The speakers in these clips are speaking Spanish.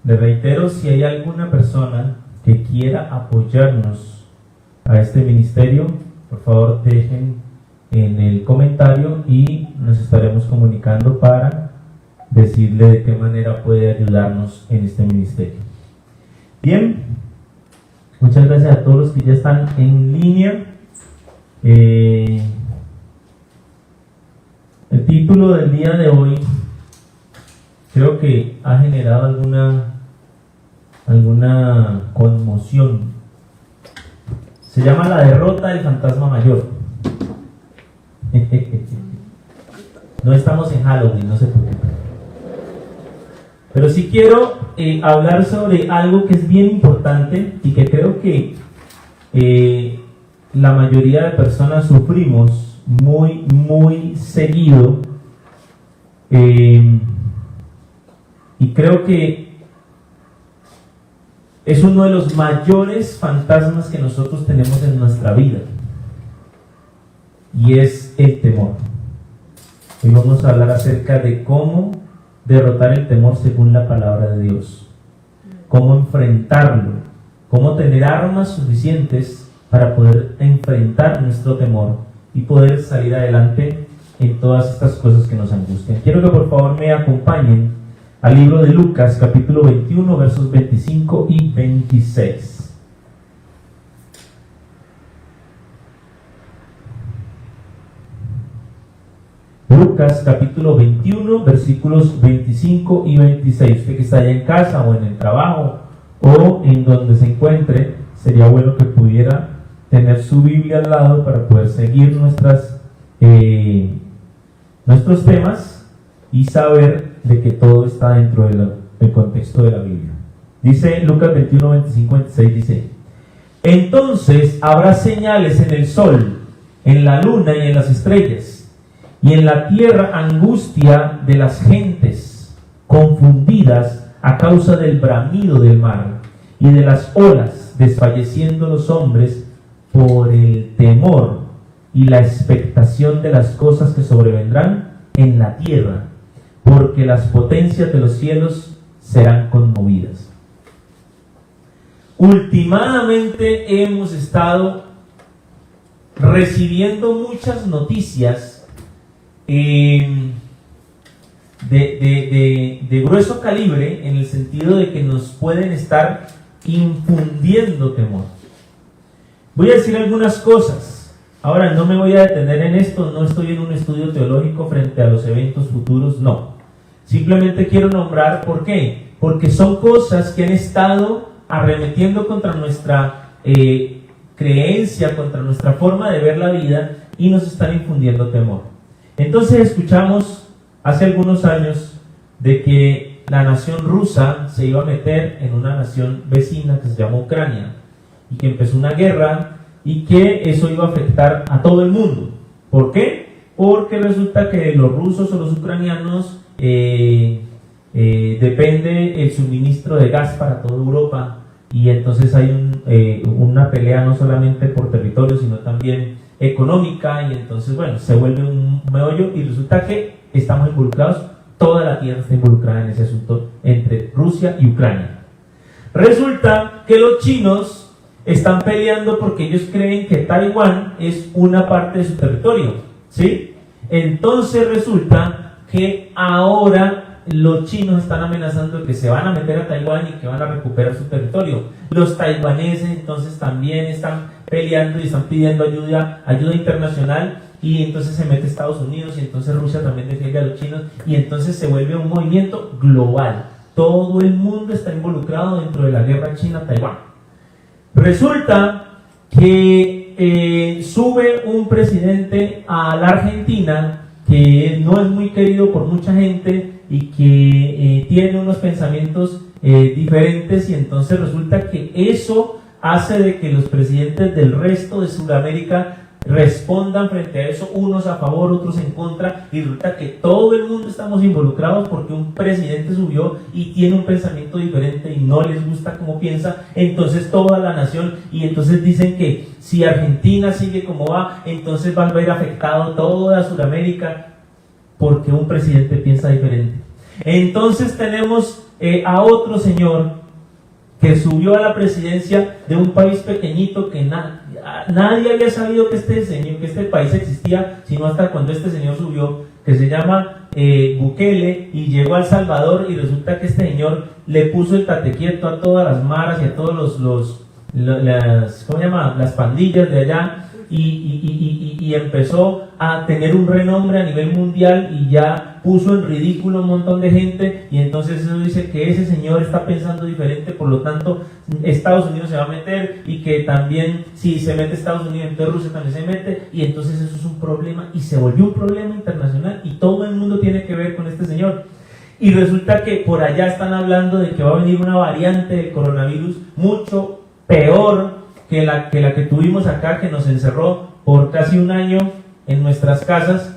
Les reitero, si hay alguna persona que quiera apoyarnos a este ministerio, por favor dejen en el comentario y nos estaremos comunicando para decirle de qué manera puede ayudarnos en este ministerio. Bien, muchas gracias a todos los que ya están en línea. El título del día de hoy creo que ha generado alguna conmoción. Se llama La derrota del fantasma mayor. No estamos en Halloween, no se preocupen. Pero sí quiero hablar sobre algo que es bien importante y que creo que la mayoría de personas sufrimos muy seguido. Y creo que es uno de los mayores fantasmas que nosotros tenemos en nuestra vida. Y es el temor. Hoy vamos a hablar acerca de cómo derrotar el temor según la palabra de Dios. Cómo enfrentarlo. Cómo tener armas suficientes para poder enfrentar nuestro temor y poder salir adelante en todas estas cosas que nos angustian. Quiero que por favor me acompañen al libro de Lucas, capítulo 21, versos 25 y 26. Lucas, capítulo 21, versículos 25 y 26. Usted que está allá en casa o en el trabajo o en donde se encuentre, sería bueno que pudiera tener su Biblia al lado para poder seguir nuestros temas y saber de que todo está dentro del contexto de la Biblia. Dice Lucas 21, 25, 26, dice: entonces habrá señales en el sol, en la luna y en las estrellas, y en la tierra angustia de las gentes, confundidas a causa del bramido del mar y de las olas, desfalleciendo los hombres por el temor y la expectación de las cosas que sobrevendrán en la tierra, porque las potencias de los cielos serán conmovidas. Últimamente hemos estado recibiendo muchas noticias de grueso calibre, en el sentido de que nos pueden estar infundiendo temor. Voy a decir algunas cosas. Ahora, no me voy a detener en esto, no estoy en un estudio teológico frente a los eventos futuros, no. Simplemente quiero nombrar por qué. Porque son cosas que han estado arremetiendo contra nuestra creencia, contra nuestra forma de ver la vida, y nos están infundiendo temor. Entonces escuchamos hace algunos años de que la nación rusa se iba a meter en una nación vecina que se llama Ucrania, y que empezó una guerra, y que eso iba a afectar a todo el mundo. ¿Por qué? Porque resulta que los rusos o los ucranianos depende el suministro de gas para toda Europa, y entonces hay una pelea no solamente por territorio, sino también económica, y entonces bueno, se vuelve un meollo, y resulta que estamos involucrados, toda la tierra está involucrada en ese asunto entre Rusia y Ucrania. Resulta que los chinos están peleando porque ellos creen que Taiwán es una parte de su territorio, ¿sí? Entonces resulta que ahora los chinos están amenazando que se van a meter a Taiwán y que van a recuperar su territorio. Los taiwaneses entonces también están peleando y están pidiendo ayuda internacional, y entonces se mete Estados Unidos, y entonces Rusia también defiende a los chinos, y entonces se vuelve un movimiento global. Todo el mundo está involucrado dentro de la guerra China-Taiwán. Resulta que sube un presidente a la Argentina que no es muy querido por mucha gente y que tiene unos pensamientos diferentes, y entonces resulta que eso hace de que los presidentes del resto de Sudamérica respondan frente a eso, unos a favor, otros en contra, y resulta que todo el mundo estamos involucrados porque un presidente subió y tiene un pensamiento diferente y no les gusta cómo piensa, entonces toda la nación, y entonces dicen que si Argentina sigue como va, entonces va a ver afectado toda Sudamérica porque un presidente piensa diferente. Entonces tenemos a otro señor que subió a la presidencia de un país pequeñito que nadie había sabido que este país existía, sino hasta cuando este señor subió, que se llama Bukele, y llegó a El Salvador, y resulta que este señor le puso el tate quieto a todas las maras y a todos las pandillas de allá, y empezó a tener un renombre a nivel mundial, y ya puso en ridículo un montón de gente, y entonces eso dice que ese señor está pensando diferente, por lo tanto Estados Unidos se va a meter, y que también si se mete Estados Unidos, entonces Rusia también se mete, y entonces eso es un problema, y se volvió un problema internacional, y todo el mundo tiene que ver con este señor. Y resulta que por allá están hablando de que va a venir una variante del coronavirus mucho peor que la que tuvimos acá, que nos encerró por casi un año en nuestras casas,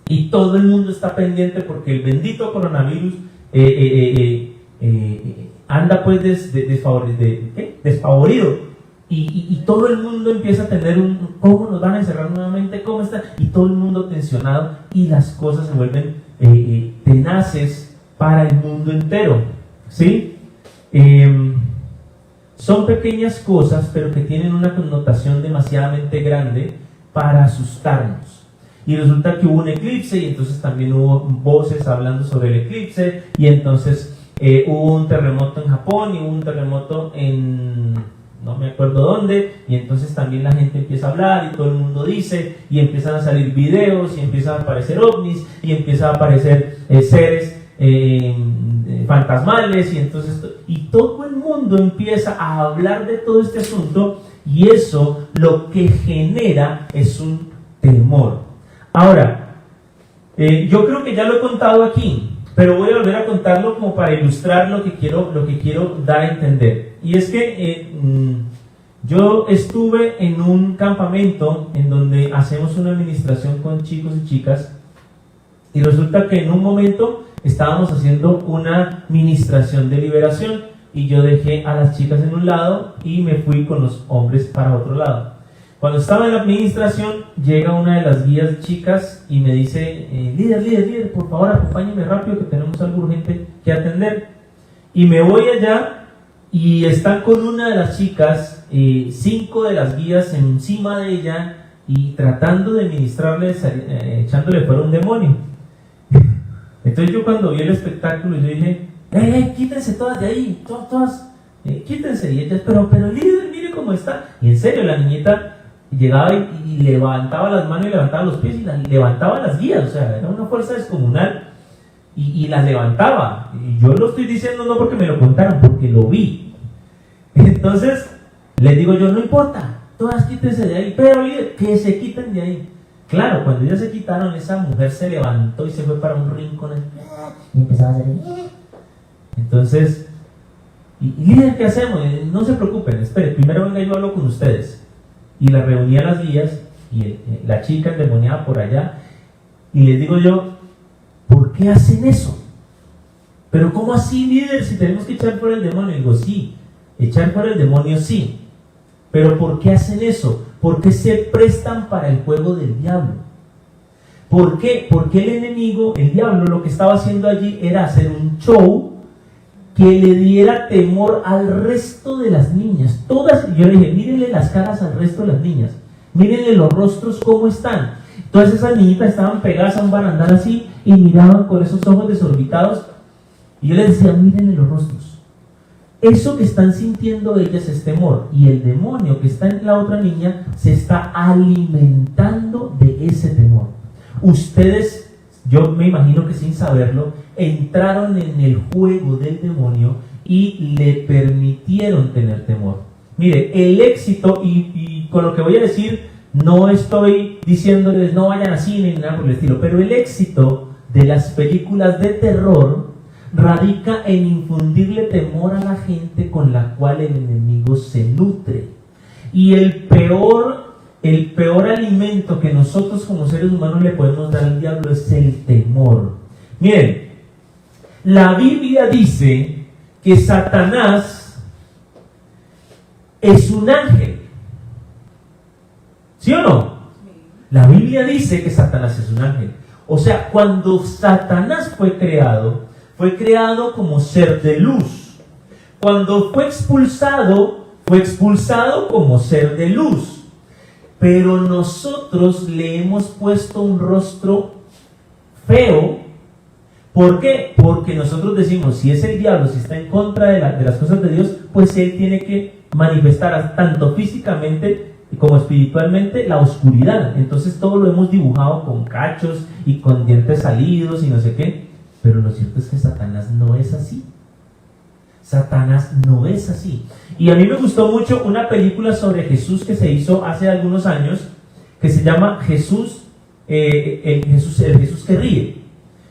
y todo el mundo está pendiente porque el bendito coronavirus anda pues desfavorido, y todo el mundo empieza a tener ¿cómo nos van a encerrar nuevamente? ¿Cómo está? Y todo el mundo tensionado, y las cosas se vuelven tenaces para el mundo entero, ¿sí? Son pequeñas cosas, pero que tienen una connotación demasiadamente grande para asustarnos. Y resulta que hubo un eclipse, y entonces también hubo voces hablando sobre el eclipse, y entonces hubo un terremoto en Japón, y hubo un terremoto en no me acuerdo dónde, y entonces también la gente empieza a hablar, y todo el mundo dice, y empiezan a salir videos, y empiezan a aparecer ovnis, y empiezan a aparecer seres fantasmales, y entonces todo el mundo empieza a hablar de todo este asunto, y eso lo que genera es un temor. Ahora, yo creo que ya lo he contado aquí, pero voy a volver a contarlo como para ilustrar lo que quiero dar a entender. Y es que yo estuve en un campamento en donde hacemos una administración con chicos y chicas, y resulta que en un momento estábamos haciendo una ministración de liberación, y yo dejé a las chicas en un lado y me fui con los hombres para otro lado. Cuando estaba en la administración, llega una de las guías chicas y me dice, líder, por favor acompáñeme rápido que tenemos algo urgente que atender. Y me voy allá, y están con una de las chicas, 5 de las guías encima de ella, y tratando de ministrarle, echándole fuera un demonio. Entonces yo cuando vi el espectáculo, yo dije, quítense todas de ahí, todas, quítense. Y ellas, pero líder, mire cómo está. Y en serio, la niñita llegaba y levantaba las manos y levantaba los pies, y levantaba las guías, o sea, era una fuerza descomunal, y las levantaba. Y yo lo estoy diciendo no porque me lo contaron, porque lo vi. Entonces les digo yo, no importa, todas quítense de ahí, pero líder, que se quiten de ahí. Claro, cuando ellas se quitaron, esa mujer se levantó y se fue para un rincón y empezaba a hacer. Entonces, líder, ¿qué hacemos? No se preocupen, espere, primero venga, yo hablo con ustedes. Y la reuní a las guías, y la chica endemoniada por allá, y les digo yo, ¿por qué hacen eso? Pero ¿cómo así, líder, si tenemos que echar fuera el demonio? Y digo, sí, echar fuera el demonio sí, pero ¿por qué hacen eso? ¿Por qué se prestan para el juego del diablo? ¿Por qué? Porque el enemigo, el diablo, lo que estaba haciendo allí era hacer un show que le diera temor al resto de las niñas. Todas, yo le dije, mírenle las caras al resto de las niñas, mírenle los rostros cómo están. Todas esas niñitas estaban pegadas a un barandal así, y miraban con esos ojos desorbitados, y yo les decía, mírenle los rostros. Eso que están sintiendo ellas es temor, y el demonio que está en la otra niña se está alimentando de ese temor. Ustedes, yo me imagino que sin saberlo, entraron en el juego del demonio y le permitieron tener temor. Mire, el éxito, y con lo que voy a decir, no estoy diciéndoles no vayan a cine ni nada por el estilo, pero el éxito de las películas de terror radica en infundirle temor a la gente con la cual el enemigo se nutre. Y el peor alimento que nosotros como seres humanos le podemos dar al diablo es el temor. Miren, la Biblia dice que Satanás es un ángel. ¿Sí o no? La Biblia dice que Satanás es un ángel. O sea, cuando Satanás fue creado, fue creado como ser de luz. Cuando fue expulsado como ser de luz. Pero nosotros le hemos puesto un rostro feo. ¿Por qué? Porque nosotros decimos, si es el diablo, si está en contra de las cosas de Dios, pues él tiene que manifestar tanto físicamente como espiritualmente la oscuridad. Entonces todo lo hemos dibujado con cachos y con dientes salidos y no sé qué. Pero lo cierto es que Satanás no es así. Satanás no es así. Y a mí me gustó mucho una película sobre Jesús que se hizo hace algunos años, que se llama Jesús que ríe.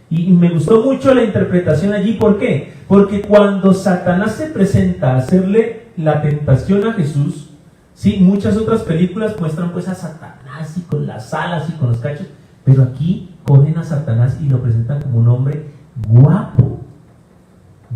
Y me gustó mucho la interpretación allí. ¿Por qué? Porque cuando Satanás se presenta a hacerle la tentación a Jesús, sí, muchas otras películas muestran pues a Satanás y con las alas y con los cachos, pero aquí cogen a Satanás y lo presentan como un hombre guapo,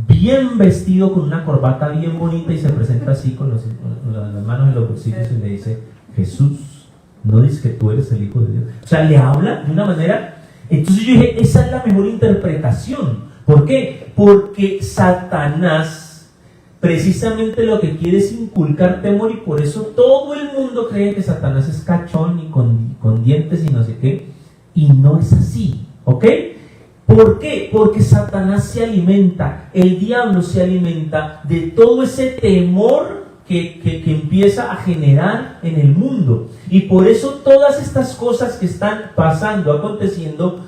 bien vestido, con una corbata bien bonita, y se presenta así con las manos en los bolsillos y le dice: Jesús, no dices que tú eres el Hijo de Dios. O sea, le habla de una manera. Entonces yo dije, esa es la mejor interpretación. ¿Por qué? Porque Satanás precisamente lo que quiere es inculcar temor, y por eso todo el mundo cree que Satanás es cachón y con dientes y no sé qué, y no es así, ¿ok? ¿Por qué? Porque Satanás se alimenta, el diablo se alimenta de todo ese temor que empieza a generar en el mundo. Y por eso todas estas cosas que están pasando, aconteciendo,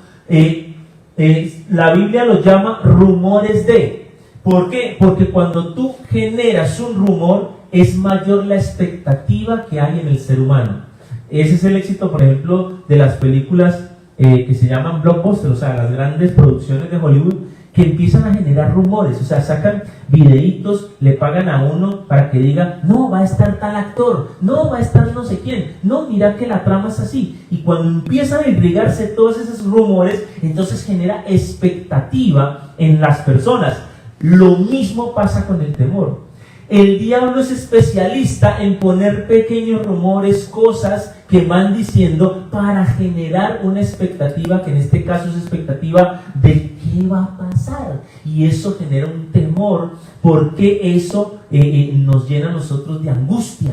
la Biblia los llama rumores de. ¿Por qué? Porque cuando tú generas un rumor, es mayor la expectativa que hay en el ser humano. Ese es el éxito, por ejemplo, de las películas que se llaman blockbusters, o sea, las grandes producciones de Hollywood, que empiezan a generar rumores. O sea, sacan videitos, le pagan a uno para que diga: no, va a estar tal actor, no, va a estar no sé quién, no, mira que la trama es así. Y cuando empiezan a irrigarse todos esos rumores, entonces genera expectativa en las personas. Lo mismo pasa con el temor. El diablo es especialista en poner pequeños rumores, cosas que van diciendo para generar una expectativa, que en este caso es expectativa de qué va a pasar. Y eso genera un temor, porque eso nos llena a nosotros de angustia.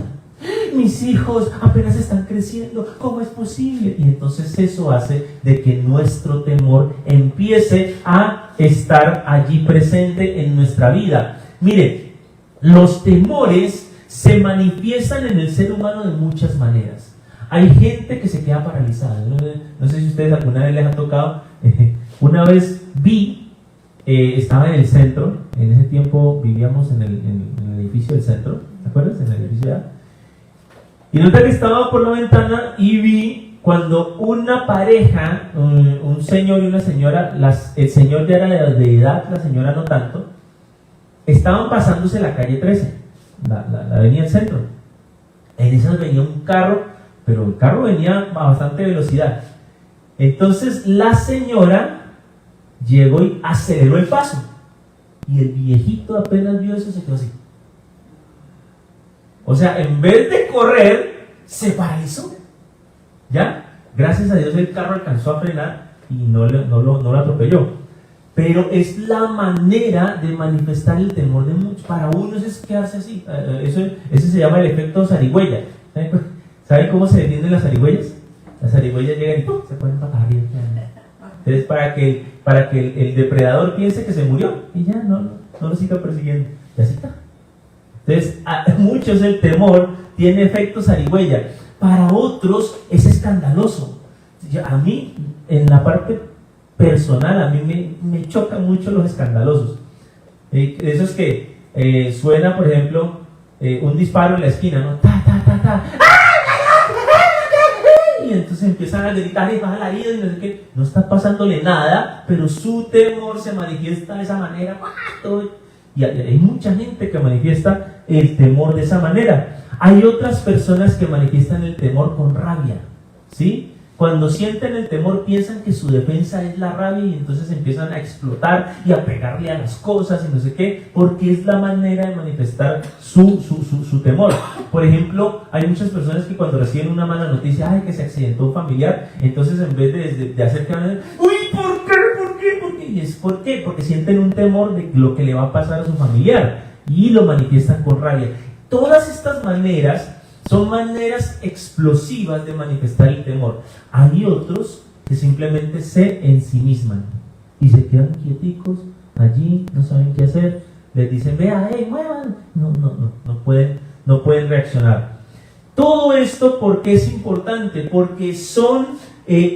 Mis hijos apenas están creciendo, ¿cómo es posible? Y entonces eso hace de que nuestro temor empiece a estar allí presente en nuestra vida. Mire, los temores se manifiestan en el ser humano de muchas maneras. Hay gente que se queda paralizada. No sé si a ustedes alguna vez les ha tocado. Una vez vi, estaba en el centro, en ese tiempo vivíamos en el edificio del centro, ¿te acuerdas? En el edificio de... Y resulta que estaba por la ventana y vi cuando una pareja, un señor y una señora, el señor ya era de edad, la señora no tanto, estaban pasándose la calle 13, la avenida del centro. En esas venía un carro, pero el carro venía a bastante velocidad. Entonces la señora llegó y aceleró el paso. Y el viejito apenas vio eso, se quedó así. O sea, en vez de correr, se paralizó. ¿Ya? Gracias a Dios el carro alcanzó a frenar y no lo atropelló. Pero es la manera de manifestar el temor de muchos. Para unos es quedarse así. Ese se llama el efecto zarigüeya. ¿Saben cómo se defienden las zarigüeyas? Las zarigüeyas llegan y ¡pum!, se ponen para arriba. Entonces, para que el depredador piense que se murió y ya no lo siga persiguiendo. Y así está. Entonces, a muchos el temor tiene efecto zarigüeya. Para otros es escandaloso. A mí, en la parte personal, a mí me chocan mucho los escandalosos. Esos que suena, por ejemplo, un disparo en la esquina, ¿no? Ta, ta, ta, ta. Y entonces empiezan a gritar y baja la vida y no sé qué. No está pasándole nada, pero su temor se manifiesta de esa manera. Y hay mucha gente que manifiesta el temor de esa manera. Hay otras personas que manifiestan el temor con rabia, ¿sí? Cuando sienten el temor piensan que su defensa es la rabia y entonces empiezan a explotar y a pegarle a las cosas y no sé qué, porque es la manera de manifestar su temor. Por ejemplo, hay muchas personas que cuando reciben una mala noticia, ay, que se accidentó un familiar, entonces en vez de hacer que van a decir, uy, ¿por qué? ¿Y es por qué? Porque sienten un temor de lo que le va a pasar a su familiar y lo manifiestan con rabia. Todas estas maneras son maneras explosivas de manifestar el temor. Hay otros que simplemente se ensimisman y se quedan quieticos allí, no saben qué hacer. Les dicen, vea, muevan. No pueden reaccionar. Todo esto, ¿por qué es importante? Porque son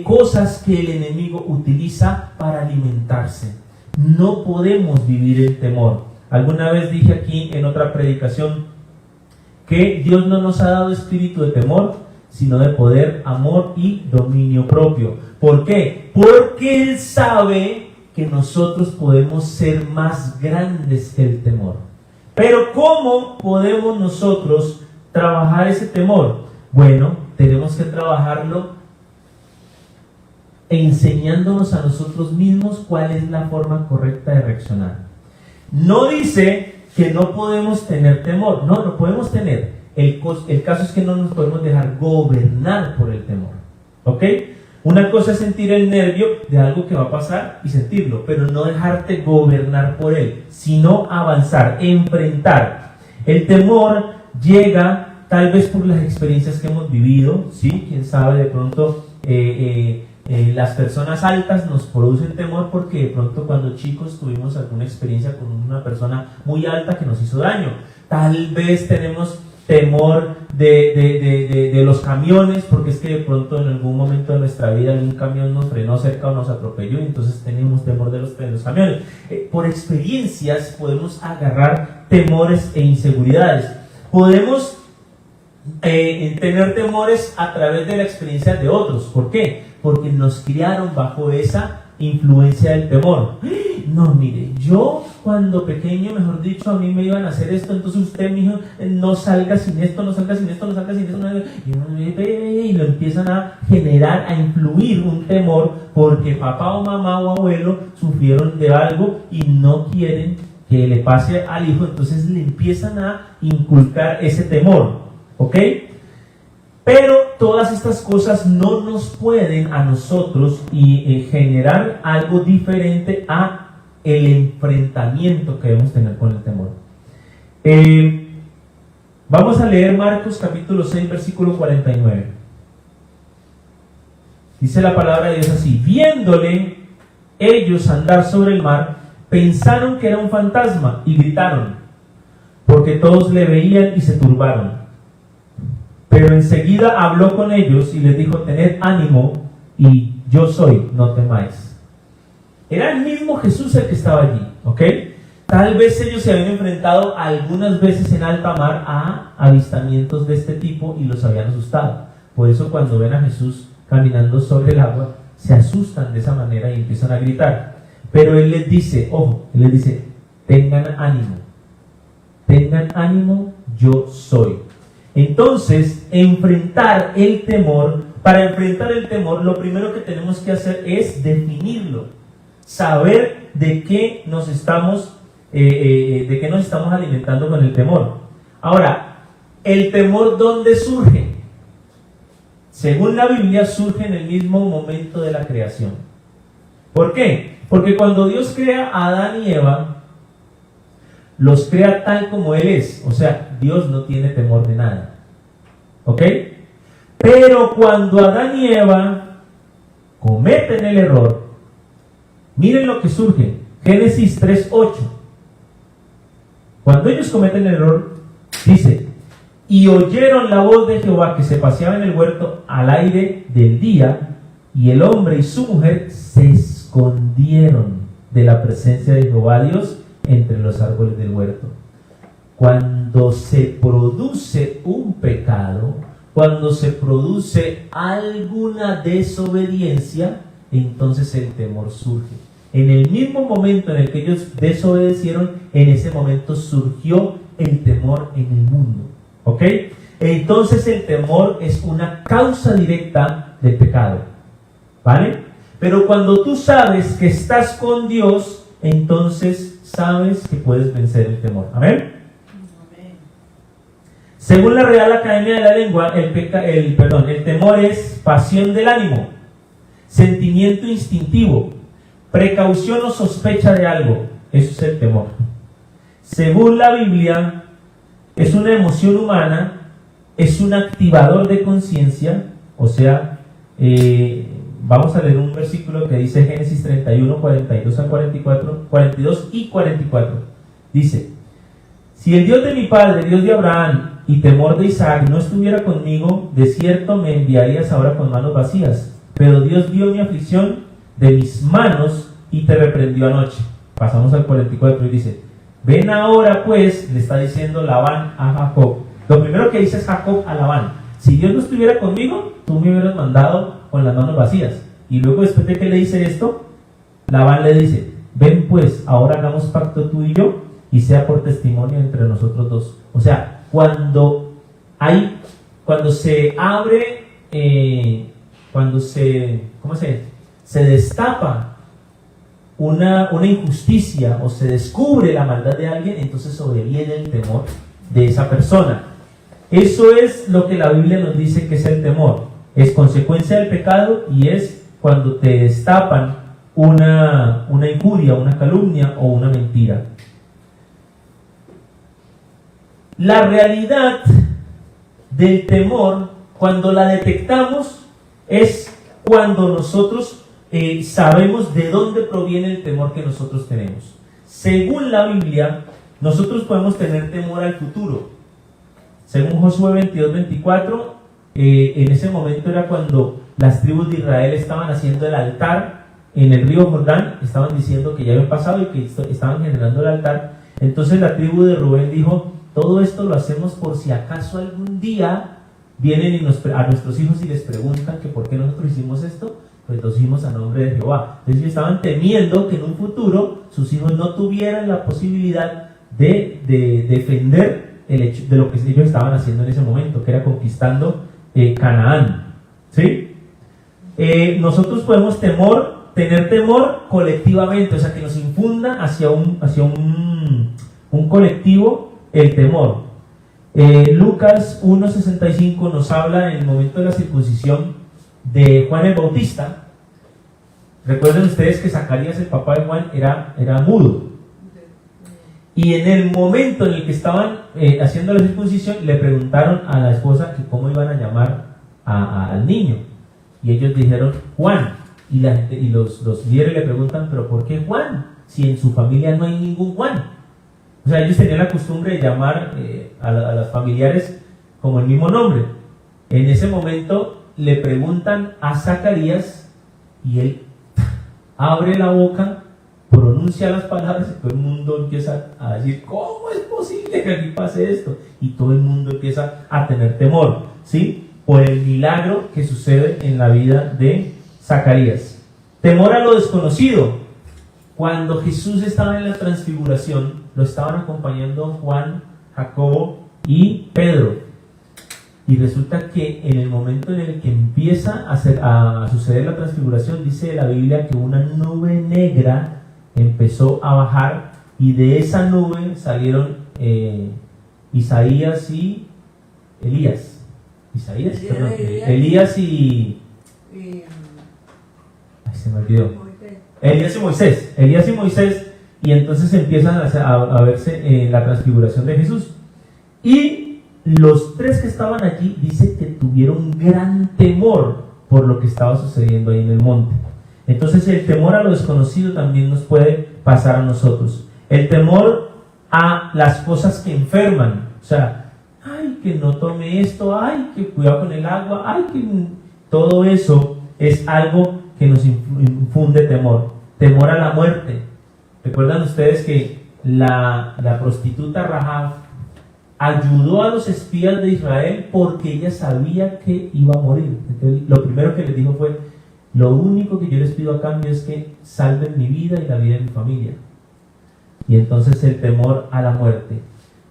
cosas que el enemigo utiliza para alimentarse. No podemos vivir el temor. Alguna vez dije aquí en otra predicación que Dios no nos ha dado espíritu de temor, sino de poder, amor y dominio propio. ¿Por qué? Porque Él sabe que nosotros podemos ser más grandes que el temor. Pero ¿cómo podemos nosotros trabajar ese temor? Bueno, tenemos que trabajarlo enseñándonos a nosotros mismos cuál es la forma correcta de reaccionar. No dice que no podemos tener temor. No podemos tener. El caso es que no nos podemos dejar gobernar por el temor. ¿Ok? Una cosa es sentir el nervio de algo que va a pasar y sentirlo, pero no dejarte gobernar por él, sino avanzar, enfrentar. El temor llega tal vez por las experiencias que hemos vivido, ¿sí? Quién sabe, de pronto las personas altas nos producen temor porque de pronto cuando chicos tuvimos alguna experiencia con una persona muy alta que nos hizo daño. Tal vez tenemos temor de los camiones, porque es que de pronto en algún momento de nuestra vida algún camión nos frenó cerca o nos atropelló y entonces tenemos temor de los camiones. Por experiencias podemos agarrar temores e inseguridades. Podemos tener temores a través de la experiencia de otros. ¿Por qué? Porque nos criaron bajo esa influencia del temor. No, mire, yo cuando pequeño, mejor dicho, a mí me iban a hacer esto, entonces usted, mijo, no salga sin esto, no salga sin esto, no salga sin esto, y lo empiezan a generar, a influir un temor, porque papá o mamá o abuelo sufrieron de algo y no quieren que le pase al hijo, entonces le empiezan a inculcar ese temor, ¿ok? Pero todas estas cosas no nos pueden a nosotros generar algo diferente a el enfrentamiento que debemos tener con el temor. Vamos a leer Marcos capítulo 6 versículo 49. Dice la palabra de Dios así: viéndole ellos andar sobre el mar, pensaron que era un fantasma y gritaron, porque todos le veían y se turbaron. Pero enseguida habló con ellos y les dijo: tened ánimo, y yo soy, no temáis. Era el mismo Jesús el que estaba allí, ¿ok? Tal vez ellos se habían enfrentado algunas veces en alta mar a avistamientos de este tipo y los habían asustado. Por eso cuando ven a Jesús caminando sobre el agua, se asustan de esa manera y empiezan a gritar. Pero Él les dice, ojo, Él les dice: tengan ánimo, yo soy. Entonces, para enfrentar el temor, lo primero que tenemos que hacer es definirlo, saber de qué nos estamos alimentando con el temor. Ahora, ¿el temor dónde surge? Según la Biblia, surge en el mismo momento de la creación. ¿Por qué? Porque cuando Dios crea a Adán y Eva, los crea tal como Él es. O sea, Dios no tiene temor de nada. ¿Ok? Pero cuando Adán y Eva cometen el error, miren lo que surge. Génesis 3:8. Cuando ellos cometen el error, dice: y oyeron la voz de Jehová que se paseaba en el huerto al aire del día, y el hombre y su mujer se escondieron de la presencia de Jehová Dios entre los árboles del huerto. Cuando se produce un pecado, cuando se produce alguna desobediencia, entonces el temor surge. En el mismo momento en el que ellos desobedecieron, en ese momento surgió el temor en el mundo. ¿Ok? Entonces el temor es una causa directa del pecado. ¿Vale? Pero cuando tú sabes que estás con Dios, entonces sabes que puedes vencer el temor. ¿Amén? Según la Real Academia de la Lengua, el temor es pasión del ánimo, sentimiento instintivo, precaución o sospecha de algo. Eso es el temor. Según la Biblia, es una emoción humana, es un activador de conciencia, o sea, vamos a leer un versículo que dice Génesis 31, 42 a 44, 42 y 44. Dice: si el Dios de mi padre, Dios de Abraham y temor de Isaac no estuviera conmigo, de cierto me enviarías ahora con manos vacías. Pero Dios vio mi aflicción de mis manos y te reprendió anoche. Pasamos al 44 y dice: ven ahora pues, le está diciendo Labán a Jacob. Lo primero que dice es Jacob a Labán: si Dios no estuviera conmigo, tú me hubieras mandado con las manos vacías. Y luego, después de que le dice esto, Labán le dice: ven pues, ahora hagamos pacto tú y yo, y sea por testimonio entre nosotros dos. O sea, cuando se abre, se destapa una injusticia o se descubre la maldad de alguien, entonces sobreviene el temor de esa persona. Eso es lo que la Biblia nos dice que es el temor. Es consecuencia del pecado y es cuando te destapan una injuria, una calumnia o una mentira. La realidad del temor, cuando la detectamos, es cuando nosotros sabemos de dónde proviene el temor que nosotros tenemos. Según la Biblia, nosotros podemos tener temor al futuro. Según Josué 22, 24, en ese momento era cuando las tribus de Israel estaban haciendo el altar en el río Jordán, estaban diciendo que ya habían pasado y que estaban generando el altar. Entonces la tribu de Rubén dijo: todo esto lo hacemos por si acaso algún día vienen a nuestros hijos y les preguntan que por qué nosotros hicimos esto. Pues lo hicimos a nombre de Jehová. Entonces estaban temiendo que en un futuro sus hijos no tuvieran la posibilidad de defender el hecho de lo que ellos estaban haciendo en ese momento, que era conquistando Canaán. ¿Sí? Nosotros podemos tener temor colectivamente, o sea, que nos infunda hacia un colectivo el temor. Lucas 1:65 nos habla en el momento de la circuncisión de Juan el Bautista. Recuerden ustedes que Zacarías, el papá de Juan, era mudo. Y en el momento en el que estaban haciendo la circuncisión, le preguntaron a la esposa que cómo iban a llamar al niño. Y ellos dijeron Juan. Y los líderes le preguntan: ¿pero por qué Juan? Si en su familia no hay ningún Juan. O sea, ellos tenían la costumbre de llamar a las familiares como el mismo nombre. En ese momento le preguntan a Zacarías y él abre la boca, pronuncia las palabras y todo el mundo empieza a decir: ¿cómo es posible que aquí pase esto? Y todo el mundo empieza a tener temor, ¿sí? Por el milagro que sucede en la vida de Zacarías. Temor a lo desconocido. Cuando Jesús estaba en la transfiguración, lo estaban acompañando Juan, Jacobo y Pedro. Y resulta que en el momento en el que empieza a suceder la transfiguración, dice la Biblia que una nube negra empezó a bajar, y de esa nube salieron Isaías y Elías. Elías y... Ay, se me olvidó. Elías y Moisés, y entonces empiezan a verse la transfiguración de Jesús. Y los tres que estaban allí, dice que tuvieron gran temor por lo que estaba sucediendo ahí en el monte. Entonces el temor a lo desconocido también nos puede pasar a nosotros. El temor a las cosas que enferman, o sea, ay, que no tome esto, ay, que cuidado con el agua, ay, que... Todo eso es algo que nos infunde temor. Temor a la muerte. ¿Recuerdan ustedes que la prostituta Rahab ayudó a los espías de Israel porque ella sabía que iba a morir? Entonces, lo primero que les dijo fue: lo único que yo les pido a cambio es que salven mi vida y la vida de mi familia. Y entonces el temor a la muerte.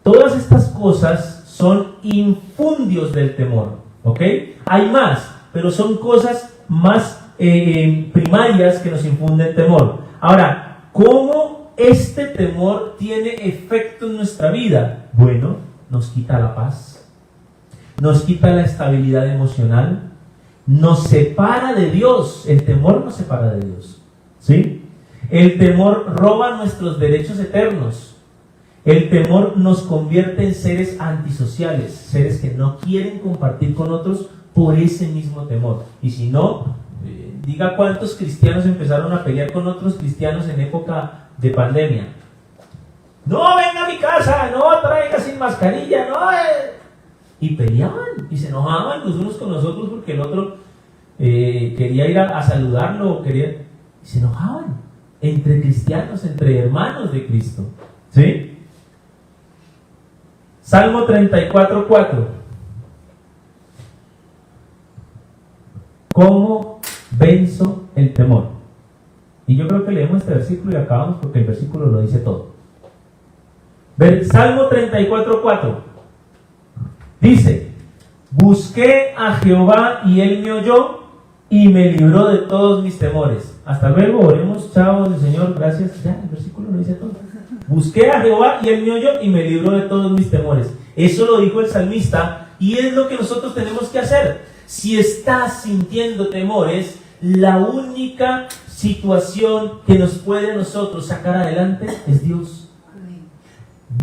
Todas estas cosas son infundios del temor, ¿ok? Hay más, pero son cosas más primarias que nos infunden temor. Ahora, ¿cómo este temor tiene efecto en nuestra vida? Bueno, nos quita la paz, nos quita la estabilidad emocional, nos separa de Dios. El temor nos separa de Dios, ¿sí? El temor roba nuestros derechos eternos. El temor nos convierte en seres antisociales, seres que no quieren compartir con otros por ese mismo temor. Y si no, diga cuántos cristianos empezaron a pelear con otros cristianos en época de pandemia. No, venga a mi casa, no traiga sin mascarilla, no. Y peleaban y se enojaban los unos con los otros porque el otro quería ir a saludarlo, y se enojaban entre cristianos, entre hermanos de Cristo. ¿Sí? Salmo 34:4. ¿Cómo venzo el temor? Y yo creo que leemos este versículo y acabamos porque el versículo lo dice todo. Salmo 34:4 dice: busqué a Jehová y él me oyó y me libró de todos mis temores. Hasta luego, oremos, chao, Señor, gracias. Ya, el versículo lo dice todo. Busqué a Jehová y él me oyó y me libró de todos mis temores. Eso lo dijo el salmista y es lo que nosotros tenemos que hacer. Si estás sintiendo temores, la única situación que nos puede a nosotros sacar adelante es Dios.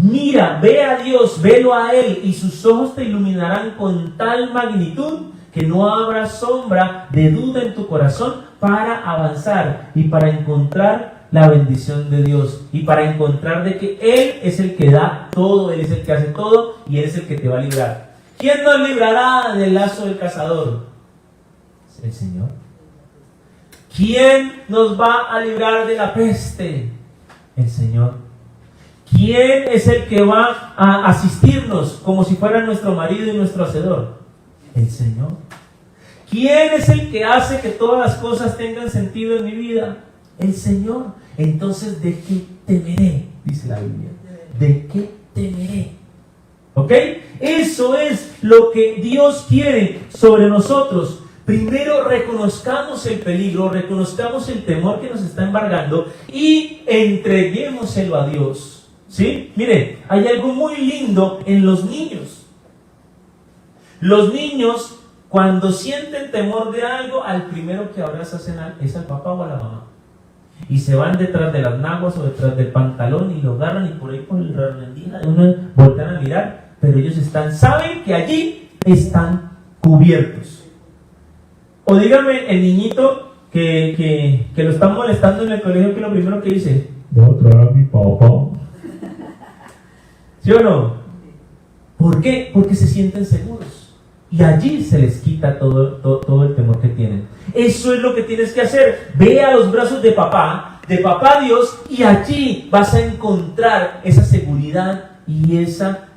Mira, ve a Dios, velo a Él y sus ojos te iluminarán con tal magnitud que no habrá sombra de duda en tu corazón para avanzar y para encontrar la bendición de Dios y para encontrar de que Él es el que da todo, Él es el que hace todo y Él es el que te va a librar. ¿Quién nos librará del lazo del cazador? El Señor. ¿Quién nos va a librar de la peste? El Señor. ¿Quién es el que va a asistirnos como si fuera nuestro marido y nuestro hacedor? El Señor. ¿Quién es el que hace que todas las cosas tengan sentido en mi vida? El Señor. Entonces, ¿de qué temeré? Dice la Biblia. ¿De qué temeré? ¿Ok? Eso es lo que Dios quiere sobre nosotros. Primero reconozcamos el peligro, reconozcamos el temor que nos está embargando y entreguémoselo a Dios. ¿Sí? Mire, hay algo muy lindo en los niños. Los niños, cuando sienten temor de algo, al primero que abrazan es al papá o a la mamá. Y se van detrás de las naguas o detrás del pantalón y lo agarran y por ahí con el rendija de uno voltean a mirar, pero ellos saben que allí están cubiertos. O dígame el niñito que lo están molestando en el colegio, que lo primero que dice: voy a traer a mi papá. ¿Sí o no? ¿Por qué? Porque se sienten seguros. Y allí se les quita todo el temor que tienen. Eso es lo que tienes que hacer. Ve a los brazos de papá Dios, y allí vas a encontrar esa seguridad y esa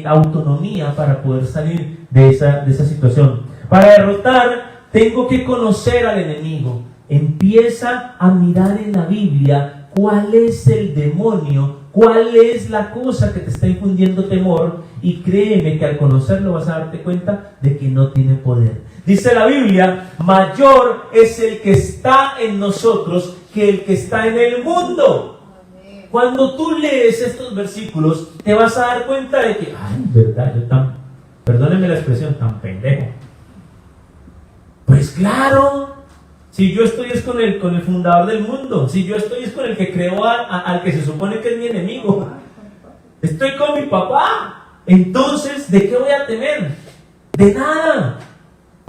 autonomía para poder salir de esa situación. Para derrotar, tengo que conocer al enemigo. Empieza a mirar en la Biblia cuál es el demonio, cuál es la cosa que te está infundiendo temor, y créeme que al conocerlo vas a darte cuenta de que no tiene poder. Dice la Biblia: mayor es el que está en nosotros que el que está en el mundo. Cuando tú lees estos versículos, te vas a dar cuenta de que, verdad, perdónenme la expresión, tan pendejo. Pues claro, si yo estoy es con el fundador del mundo, si yo estoy es con el que creó al que se supone que es mi enemigo, estoy con mi papá. Entonces, ¿de qué voy a temer? De nada.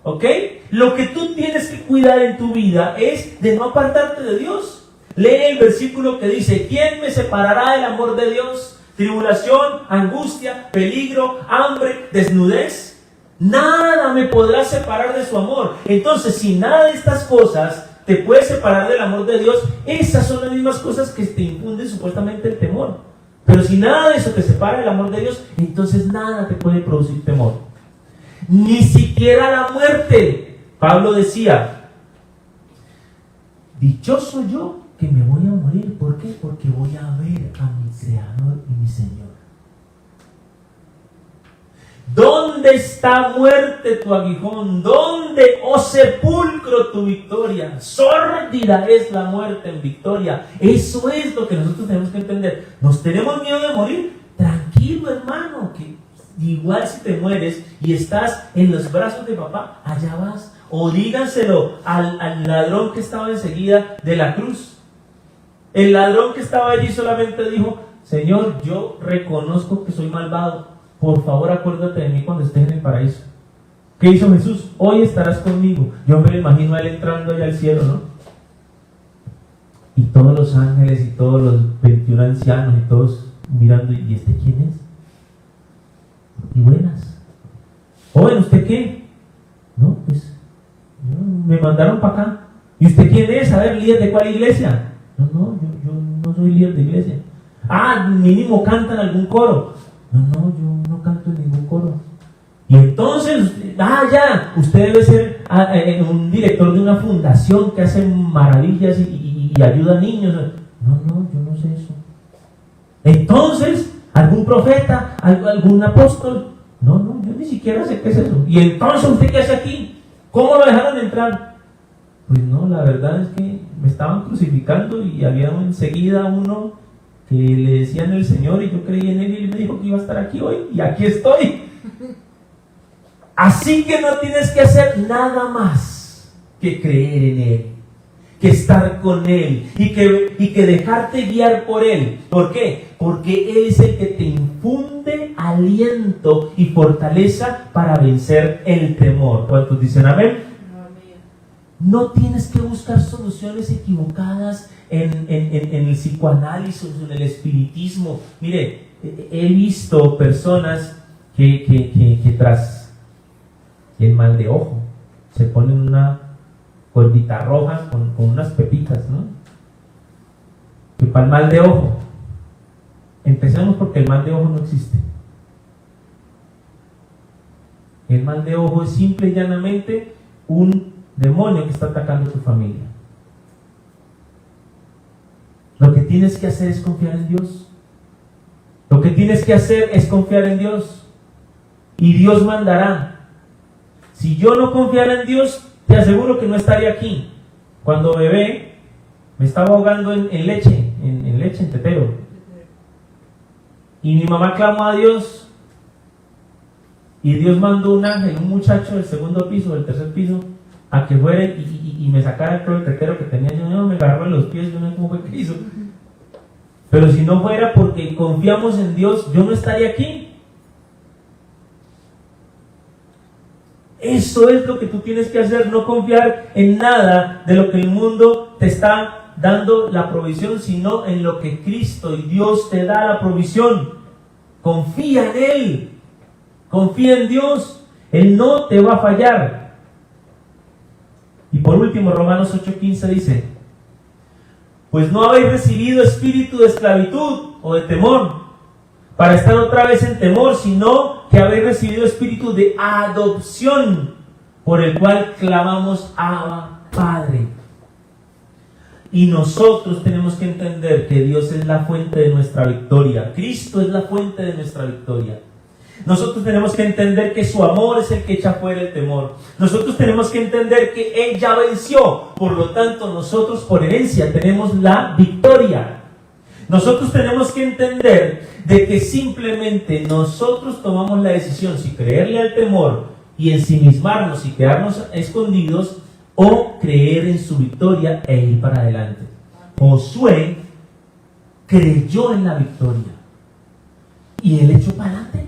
¿Ok? Lo que tú tienes que cuidar en tu vida es de no apartarte de Dios. Lee el versículo que dice: ¿quién me separará del amor de Dios? Tribulación, angustia, peligro, hambre, desnudez. Nada me podrá separar de su amor. Entonces, si nada de estas cosas te puede separar del amor de Dios, esas son las mismas cosas que te infunden supuestamente el temor. Pero si nada de eso te separa del amor de Dios, entonces nada te puede producir temor. Ni siquiera la muerte. Pablo decía: dichoso yo que me voy a morir. ¿Por qué? Porque voy a ver a mi Creador y mi Señor. ¿Dónde está, muerte, tu aguijón? ¿Dónde, oh sepulcro, tu victoria? Sórdida es la muerte en victoria. Eso es lo que nosotros tenemos que entender. ¿Nos tenemos miedo de morir? Tranquilo, hermano, que igual si te mueres y estás en los brazos de papá, allá vas. O díganselo al ladrón que estaba enseguida de la cruz. El ladrón que estaba allí solamente dijo: Señor, yo reconozco que soy malvado, por favor acuérdate de mí cuando estés en el paraíso. ¿Qué hizo Jesús? Hoy estarás conmigo. Yo me lo imagino a él entrando allá al cielo, ¿no? Y todos los ángeles y todos los 21 ancianos y todos mirando: ¿y este quién es? Y buenas. Joven, ¿usted qué? No, pues me mandaron para acá. ¿Y usted quién es? A ver, ¿líder de cuál iglesia? No, yo no soy líder de iglesia. Ah, mínimo canta en algún coro. No, yo no canto en ningún coro. Y entonces, ya, usted debe ser un director de una fundación que hace maravillas y ayuda a niños. No, yo no sé eso. Entonces, ¿algún profeta? ¿Algún apóstol? No, yo ni siquiera sé qué es eso. ¿Y entonces usted qué hace aquí? ¿Cómo lo dejaron entrar? Pues no, la verdad es que me estaban crucificando y había enseguida uno que le decían el Señor y yo creí en él y él me dijo que iba a estar aquí hoy y aquí estoy. Así que no tienes que hacer nada más que creer en Él, que estar con Él y que dejarte guiar por Él. ¿Por qué? Porque Él es el que te infunde aliento y fortaleza para vencer el temor. ¿Cuántos dicen amén? No tienes que buscar soluciones equivocadas en el psicoanálisis o en el espiritismo. Mire, he visto personas que tras el mal de ojo se ponen una cordita roja con unas pepitas, ¿no? Que para el mal de ojo, empecemos porque el mal de ojo no existe. El mal de ojo es simple y llanamente un demonio que está atacando a tu familia. Lo que tienes que hacer es confiar en Dios. Lo que tienes que hacer es confiar en Dios. Y Dios mandará. Si yo no confiara en Dios, te aseguro que no estaría aquí. Cuando bebé, me estaba ahogando en leche, en tetero. Y mi mamá clamó a Dios. Y Dios mandó un ángel, un muchacho del segundo piso, del tercer piso, a que fuera y me sacara todo el tetero que tenía. Yo no, me agarró en los pies, yo no sé cómo fue que hizo. Pero si no fuera porque confiamos en Dios, yo no estaría aquí. Eso es lo que tú tienes que hacer, no confiar en nada de lo que el mundo te está dando la provisión, sino en lo que Cristo y Dios te da la provisión. Confía en Él, confía en Dios, Él no te va a fallar. Y por último, Romanos 8:15 dice: pues no habéis recibido espíritu de esclavitud o de temor para estar otra vez en temor, sino que habéis recibido espíritu de adopción, por el cual clamamos: Abba, Padre. Y nosotros tenemos que entender que Dios es la fuente de nuestra victoria. Cristo es la fuente de nuestra victoria. Nosotros tenemos que entender que su amor es el que echa fuera el temor. Nosotros tenemos que entender que Él ya venció. Por lo tanto, nosotros por herencia tenemos la victoria. Nosotros tenemos que entender de que simplemente nosotros tomamos la decisión si creerle al temor y ensimismarnos y quedarnos escondidos, o creer en su victoria e ir para adelante. Josué creyó en la victoria y él echó para adelante.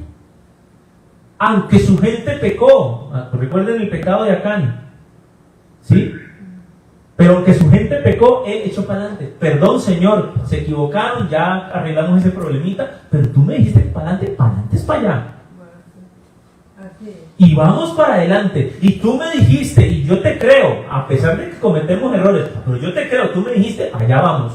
Aunque su gente pecó, recuerden el pecado de Acán, ¿sí? Pero aunque su gente pecó, él echó para adelante. Perdón, Señor, se equivocaron, ya arreglamos ese problemita, pero tú me dijiste que para adelante es para allá. Y vamos para adelante. Y tú me dijiste, y yo te creo, a pesar de que cometemos errores, pero yo te creo, tú me dijiste, allá vamos.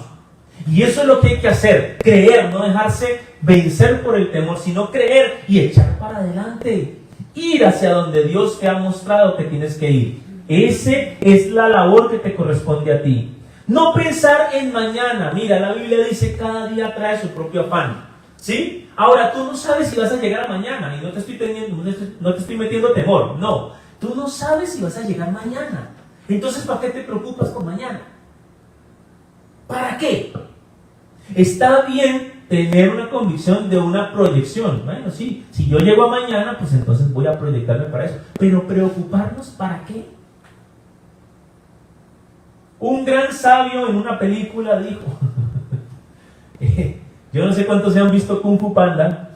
Y eso es lo que hay que hacer, creer, no dejarse vencer por el temor, sino creer y echar para adelante, ir hacia donde Dios te ha mostrado que tienes que ir. Esa es la labor que te corresponde a ti. No pensar en mañana. Mira, la Biblia dice: cada día trae su propio afán, ¿sí? Ahora, tú no sabes si vas a llegar a mañana, y no te estoy metiendo temor, no. Tú no sabes si vas a llegar mañana. Entonces, ¿para qué te preocupas por mañana? ¿Para qué? Está bien tener una convicción de una proyección. Bueno, sí, si yo llego a mañana, pues entonces voy a proyectarme para eso. Pero preocuparnos, ¿para qué? Un gran sabio en una película dijo: Yo no sé cuántos se han visto Kung Fu Panda,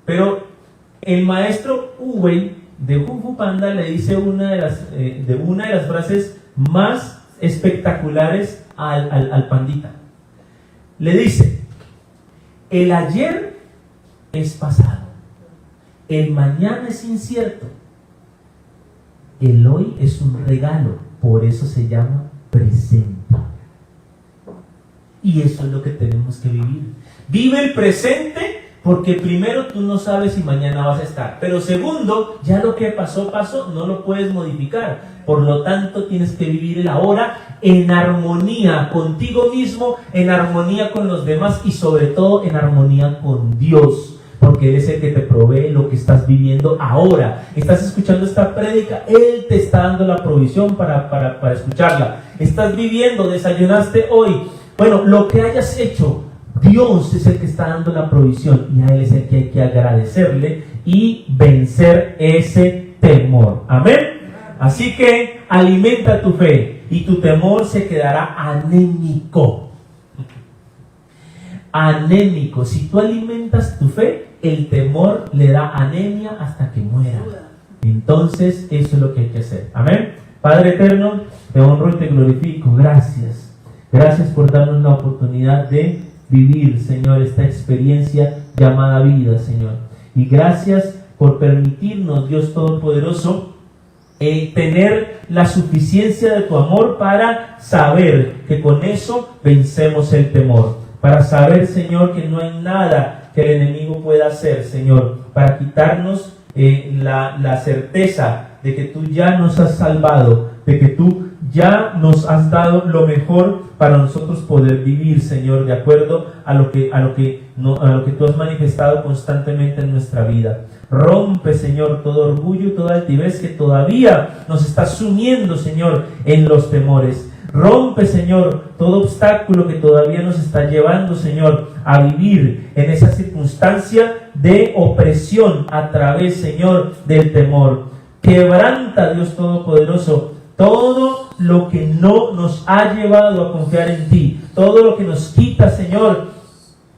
pero el maestro Uwei de Kung Fu Panda le dice una de las frases más espectaculares al pandita. Le dice: el ayer es pasado, el mañana es incierto, el hoy es un regalo, por eso se llama presente. Y eso es lo que tenemos que vivir. Vive el presente, porque primero tú no sabes si mañana vas a estar, pero segundo, ya lo que pasó, no lo puedes modificar. Por lo tanto, tienes que vivir el ahora en armonía contigo mismo, en armonía con los demás y sobre todo en armonía con Dios, porque Él es el que te provee lo que estás viviendo ahora. Estás escuchando esta prédica, Él te está dando la provisión para escucharla. Estás viviendo, desayunaste hoy. Bueno, lo que hayas hecho, Dios es el que está dando la provisión y a Él es el que hay que agradecerle y vencer ese temor. Amén. Así que alimenta tu fe y tu temor se quedará anémico. Anémico. Si tú alimentas tu fe, el temor le da anemia hasta que muera. Entonces eso es lo que hay que hacer. Amén. Padre eterno, te honro y te glorifico. Gracias. Gracias por darnos la oportunidad de vivir, Señor, esta experiencia llamada vida, Señor. Y gracias por permitirnos, Dios Todopoderoso, tener la suficiencia de tu amor para saber que con eso vencemos el temor. Para saber, Señor, que no hay nada que el enemigo pueda hacer, Señor, para quitarnos la certeza de que tú ya nos has salvado, de que tú ya nos has dado lo mejor para nosotros poder vivir, Señor, de acuerdo a lo que tú has manifestado constantemente en nuestra vida. Rompe, Señor, todo orgullo y toda altivez que todavía nos está sumiendo, Señor, en los temores. Rompe, Señor, todo obstáculo que todavía nos está llevando, Señor, a vivir en esa circunstancia de opresión a través, Señor, del temor. Quebranta, Dios Todopoderoso, todo lo que no nos ha llevado a confiar en ti, todo lo que nos quita, Señor,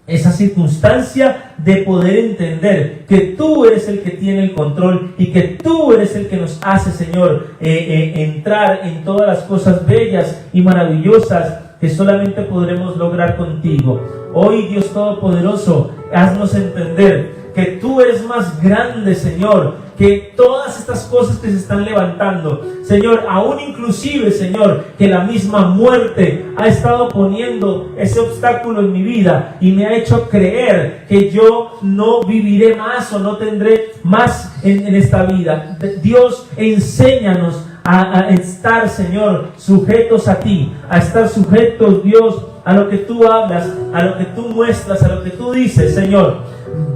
esa circunstancia de poder entender que tú eres el que tiene el control y que tú eres el que nos hace, Señor, entrar en todas las cosas bellas y maravillosas que solamente podremos lograr contigo. Hoy, Dios Todopoderoso, haznos entender que tú eres más grande, Señor, que todas estas cosas que se están levantando, Señor, aún inclusive, Señor, que la misma muerte ha estado poniendo ese obstáculo en mi vida y me ha hecho creer que yo no viviré más o no tendré más en esta vida. Dios, enséñanos a estar, Señor, sujetos a ti, a estar sujetos, Dios, a lo que tú hablas, a lo que tú muestras, a lo que tú dices, Señor.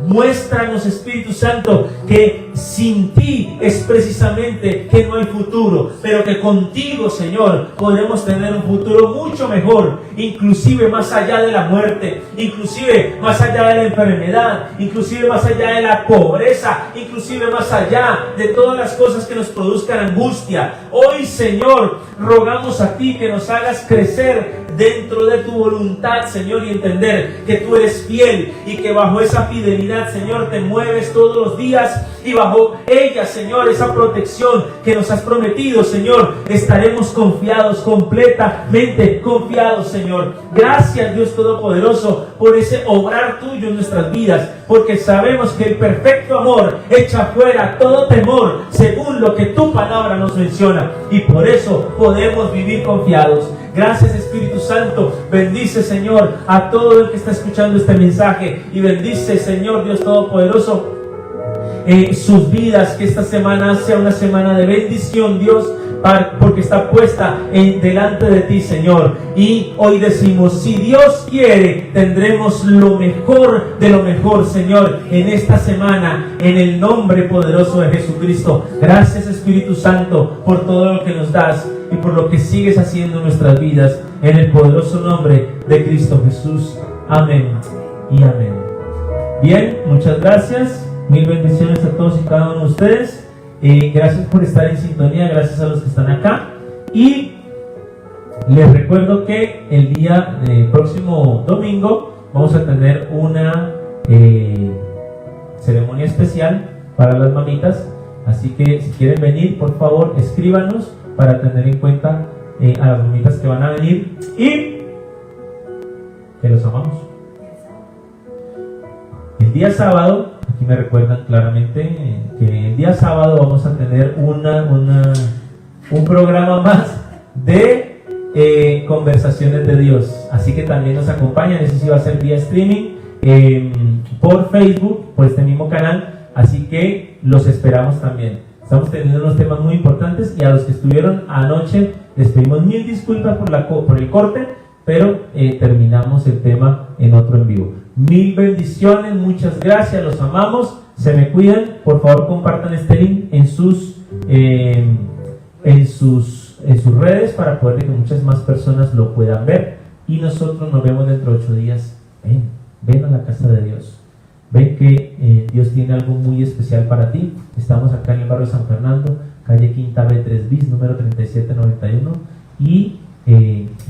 Muéstranos, Espíritu Santo, que sin ti es precisamente que no hay futuro, pero que contigo, Señor, podremos tener un futuro mucho mejor, inclusive más allá de la muerte, inclusive más allá de la enfermedad, inclusive más allá de la pobreza, inclusive más allá de todas las cosas que nos produzcan angustia. Hoy, Señor, rogamos a ti que nos hagas crecer dentro de tu voluntad, Señor, y entender que tú eres fiel y que bajo esa fidelidad, Señor, te mueves todos los días y bajo ella, Señor, esa protección que nos has prometido, Señor, estaremos confiados, completamente confiados, Señor. Gracias, Dios Todopoderoso, por ese obrar tuyo en nuestras vidas, porque sabemos que el perfecto amor echa fuera todo temor, según lo que tu palabra nos menciona, y por eso podemos vivir confiados. Gracias, Espíritu Santo. Bendice, Señor, a todo el que está escuchando este mensaje. Y bendice, Señor, Dios Todopoderoso, sus vidas. Que esta semana sea una semana de bendición, Dios, porque está puesta delante de ti, Señor. Y hoy decimos, si Dios quiere, tendremos lo mejor de lo mejor, Señor, en esta semana, en el nombre poderoso de Jesucristo. Gracias, Espíritu Santo, por todo lo que nos das y por lo que sigues haciendo en nuestras vidas, en el poderoso nombre de Cristo Jesús. Amén y amén. Bien, muchas gracias. Mil bendiciones a todos y cada uno de ustedes. Gracias por estar en sintonía, gracias a los que están acá. Y les recuerdo que el día próximo domingo vamos a tener una ceremonia especial para las mamitas. Así que si quieren venir, por favor, escríbanos para tener en cuenta a las mamitas que van a venir y que los amamos. El día sábado, aquí me recuerdan claramente que el día sábado vamos a tener un programa más de conversaciones de Dios. Así que también nos acompañan. Eso sí va a ser vía streaming por Facebook, por este mismo canal. Así que los esperamos también. Estamos teniendo unos temas muy importantes y a los que estuvieron anoche les pedimos mil disculpas por el corte, pero terminamos el tema en otro en vivo. Mil bendiciones, muchas gracias, los amamos, se me cuidan. Por favor, compartan este link en sus redes para poder que muchas más personas lo puedan ver. Y nosotros nos vemos dentro de 8 días. Ven a la casa de Dios. Ven que Dios tiene algo muy especial para ti. Estamos acá en el barrio de San Fernando, calle Quinta B3 bis, número 3791. Y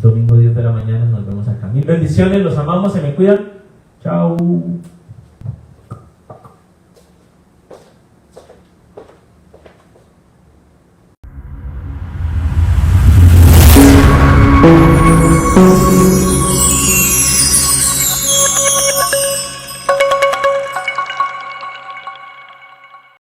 domingo 10 de la mañana nos vemos acá. Mil bendiciones, los amamos, se me cuidan. Chao.